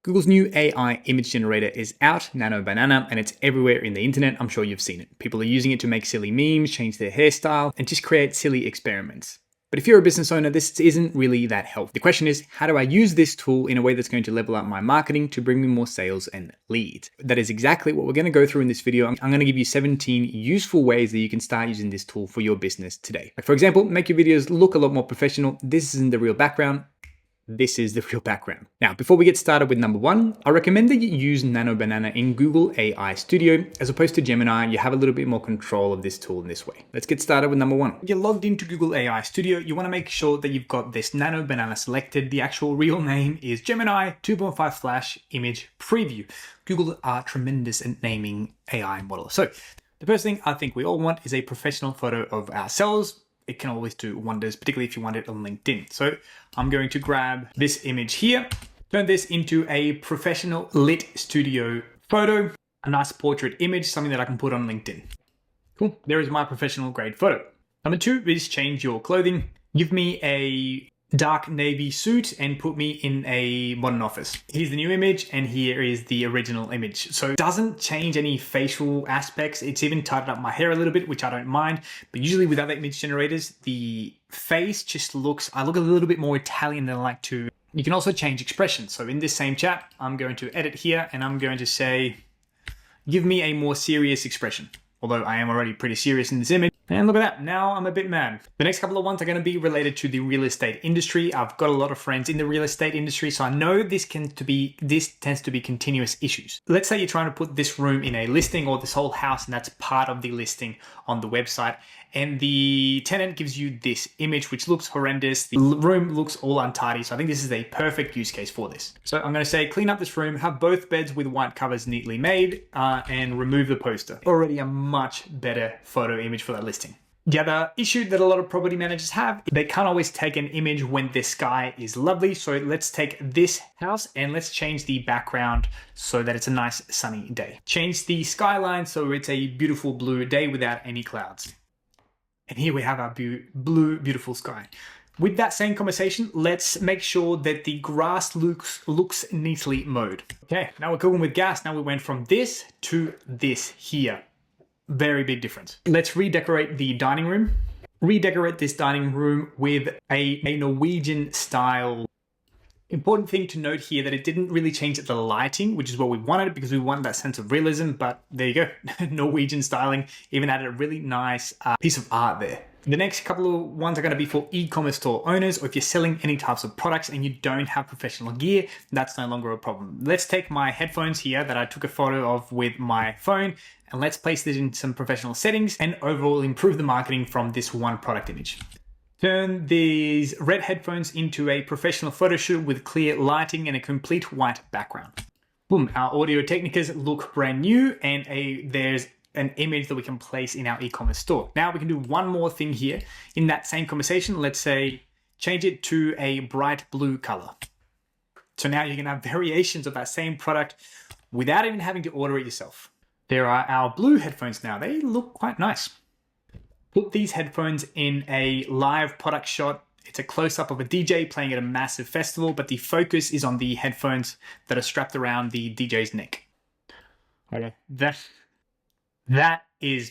Google's new AI image generator is out, Nano Banana, and it's everywhere in the internet. I'm sure you've seen it. People are using it to make silly memes, change their hairstyle, and just create silly experiments. But if you're a business owner, this isn't really that helpful. The question is, how do I use this tool in a way that's going to level up my marketing to bring me more sales and leads? That is exactly what we're going to go through in this video. I'm going to give you 17 useful ways that you can start using this tool for your business today. Like for example, make your videos look a lot more professional. This isn't the real background. This is the real background. Now, before we get started with number one, I recommend that you use Nano Banana in Google AI Studio as opposed to Gemini. You have a little bit more control of this tool in this way. Let's get started with number one. If you're logged into Google AI Studio, you want to make sure that you've got this Nano Banana selected. The actual real name is Gemini 2.5 Flash Image Preview. Google are tremendous at naming AI models. So the first thing I think we all want is a professional photo of ourselves. It can always do wonders, particularly if you want it on LinkedIn. So I'm going to grab this image here, turn this into a professional lit studio photo, a nice portrait image, something that I can put on LinkedIn. Cool, there is my professional grade photo. Number two is change your clothing. Give me a dark navy suit and put me in a modern office. Here's the new image and here is the original image. So it doesn't change any facial aspects. It's even tightened up my hair a little bit, which I don't mind. But usually with other image generators, the face just I look a little bit more Italian than I like to. You can also change expressions. So in this same chat, I'm going to edit here and I'm going to say, give me a more serious expression. Although I am already pretty serious in this image. And look at that, now I'm a bit mad. The next couple of ones are going to be related to the real estate industry. I've got a lot of friends in the real estate industry, so I know this tends to be continuous issues. Let's say you're trying to put this room in a listing or this whole house, and that's part of the listing on the website. And the tenant gives you this image, which looks horrendous. The room looks all untidy. So I think this is a perfect use case for this. So I'm going to say, clean up this room, have both beds with white covers neatly made, and remove the poster. Already a much better photo image for that listing. The other issue that a lot of property managers have, they can't always take an image when the sky is lovely. So let's take this house and let's change the background so that it's a nice sunny day. Change the skyline so it's a beautiful blue day without any clouds. And here we have our blue, beautiful sky. With that same conversation, let's make sure that the grass looks neatly mowed. Okay, now we're cooking with gas. Now we went from this to this here. Very big difference. Let's redecorate the dining room. Redecorate this dining room with a Norwegian style. Important thing to note here that it didn't really change the lighting, which is what we wanted because we wanted that sense of realism, but there you go. Norwegian styling, even added a really nice piece of art there. The next couple of ones are going to be for e-commerce store owners, or if you're selling any types of products and you don't have professional gear, that's no longer a problem. Let's take my headphones here that I took a photo of with my phone, and let's place this in some professional settings and overall improve the marketing from this one product image. Turn these red headphones into a professional photo shoot with clear lighting and a complete white background. Boom, our Audio Technicas look brand new and there's an image that we can place in our e-commerce store. Now we can do one more thing here. In that same conversation, let's say, change it to a bright blue color. So now you can have variations of that same product without even having to order it yourself. There are our blue headphones now. They look quite nice. Put these headphones in a live product shot. It's a close-up of a DJ playing at a massive festival, but the focus is on the headphones that are strapped around the DJ's neck. Okay, that is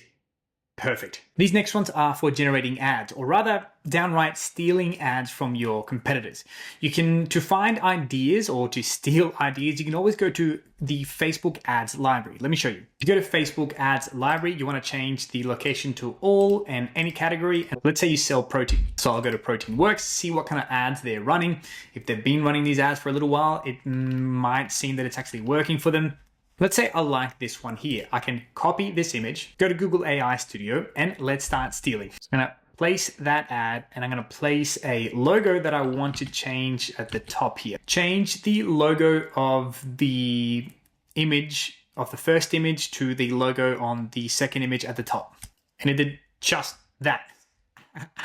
perfect. These next ones are for generating ads, or rather downright stealing ads from your competitors. To find ideas or to steal ideas, you can always go to the Facebook ads library. Let me show you. If you go to Facebook ads library, you want to change the location to all and any category. And let's say you sell protein. So I'll go to Protein Works, see what kind of ads they're running. If they've been running these ads for a little while, it might seem that it's actually working for them. Let's say I like this one here. I can copy this image, go to Google AI Studio, and let's start stealing. So I'm gonna place that ad, and I'm gonna place a logo that I want to change at the top here. Change the logo of the image, of the first image, to the logo on the second image at the top. And it did just that.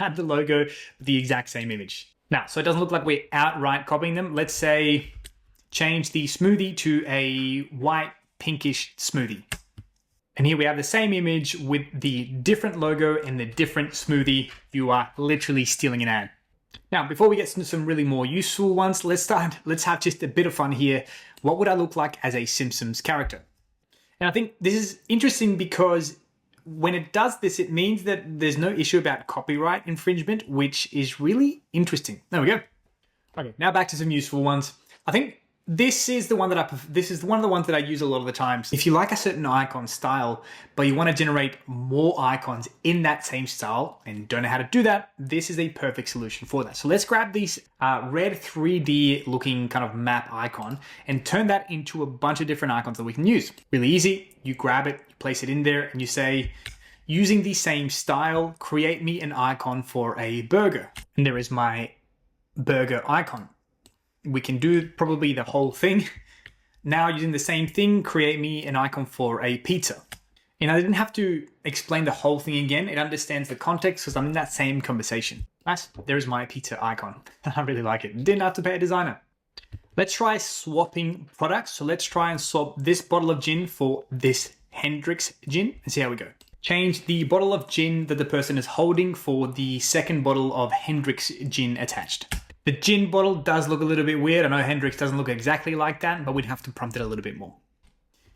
Add the logo with the exact same image. Now, so it doesn't look like we're outright copying them. Let's say, change the smoothie to a white pinkish smoothie. And here we have the same image with the different logo and the different smoothie. You are literally stealing an ad. Now, before we get into some really more useful ones, let's have just a bit of fun here What would I look like as a Simpsons character? And I think this is interesting because when it does this, it means that there's no issue about copyright infringement, which is really interesting. There we go. Okay, now back to some useful ones. I think this is one of the ones that I use a lot of the times. If you like a certain icon style, but you want to generate more icons in that same style and don't know how to do that, this is a perfect solution for that. So let's grab this red 3D looking kind of map icon and turn that into a bunch of different icons that we can use. Really easy. You grab it, you place it in there, and you say, using the same style, create me an icon for a burger. And there is my burger icon. We can do probably the whole thing. Now using the same thing, create me an icon for a pizza. And I didn't have to explain the whole thing again. It understands the context because I'm in that same conversation. Nice, there's my pizza icon. I really like it. Didn't have to pay a designer. Let's try swapping products. So let's try and swap this bottle of gin for this Hendrix gin and see how we go. Change the bottle of gin that the person is holding for the second bottle of Hendrix gin attached. The gin bottle does look a little bit weird. I know Hendrix doesn't look exactly like that, but we'd have to prompt it a little bit more.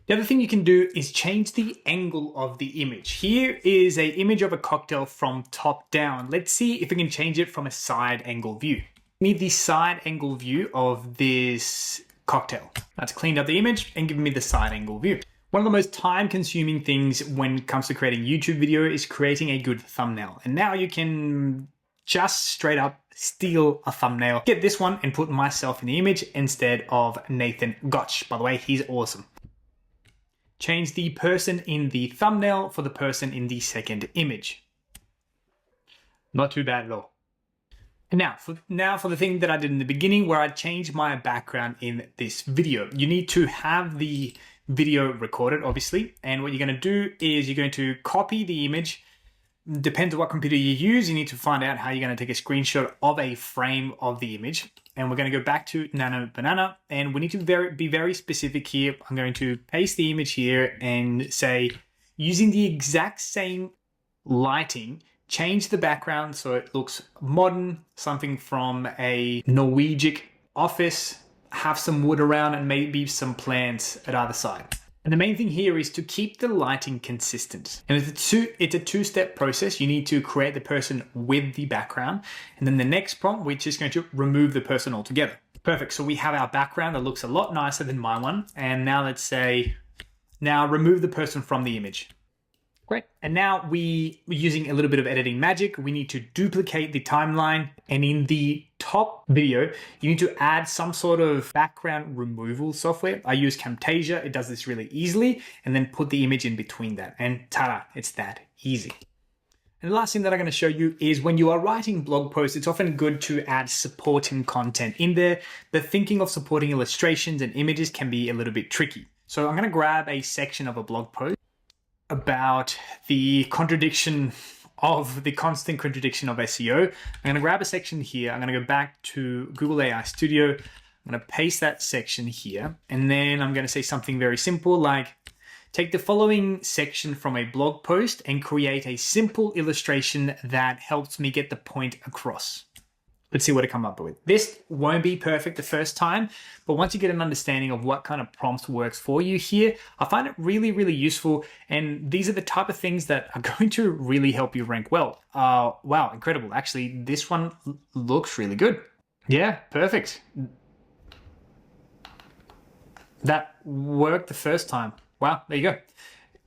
The other thing you can do is change the angle of the image. Here is an image of a cocktail from top down. Let's see if we can change it from a side angle view. We need the side angle view of this cocktail. That's cleaned up the image and given me the side angle view. One of the most time-consuming things when it comes to creating YouTube video is creating a good thumbnail. And now you can just straight up steal a thumbnail. Get this one and put myself in the image instead of Nathan Gotch. By the way, he's awesome. Change the person in the thumbnail for the person in the second image. Not too bad at all. And now for the thing that I did in the beginning where I changed my background in this video. You need to have the video recorded, obviously. And what you're going to do is you're going to copy the image. Depends on what computer you use. You need to find out how you're going to take a screenshot of a frame of the image. And we're going to go back to Nano Banana. And we need to be very specific here. I'm going to paste the image here and say, using the exact same lighting, change the background so it looks modern, something from a Norwegian office, have some wood around and maybe some plants at either side. And the main thing here is to keep the lighting consistent. And it's a two-step process. You need to create the person with the background. And then the next prompt, we're just going to remove the person altogether. Perfect. So we have our background that looks a lot nicer than my one. And now let's say, now remove the person from the image. Great. And now we're using a little bit of editing magic. We need to duplicate the timeline. And in the top video, you need to add some sort of background removal software. I use Camtasia. It does this really easily. And then put the image in between that. And ta-da, it's that easy. And the last thing that I'm going to show you is when you are writing blog posts, it's often good to add supporting content in there. The thinking of supporting illustrations and images can be a little bit tricky. So I'm going to grab a section of a blog post about the constant contradiction of SEO. I'm going to grab a section here. I'm going to go back to Google AI Studio. I'm going to paste that section here. And then I'm going to say something very simple like, take the following section from a blog post and create a simple illustration that helps me get the point across. Let's see what I come up with. This won't be perfect the first time, but once you get an understanding of what kind of prompts works for you here, I find it really, really useful. And these are the type of things that are going to really help you rank well. Wow, incredible. Actually, this one looks really good. Yeah, perfect. That worked the first time. Wow, there you go.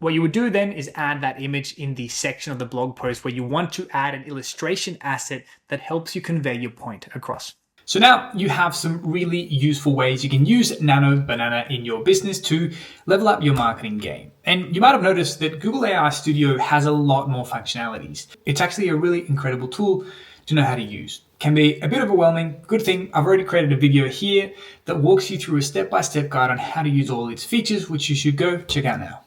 What you would do then is add that image in the section of the blog post where you want to add an illustration asset that helps you convey your point across. So now you have some really useful ways you can use Nano Banana in your business to level up your marketing game. And you might have noticed that Google AI Studio has a lot more functionalities. It's actually a really incredible tool to know how to use. Can be a bit overwhelming. Good thing, I've already created a video here that walks you through a step-by-step guide on how to use all its features, which you should go check out now.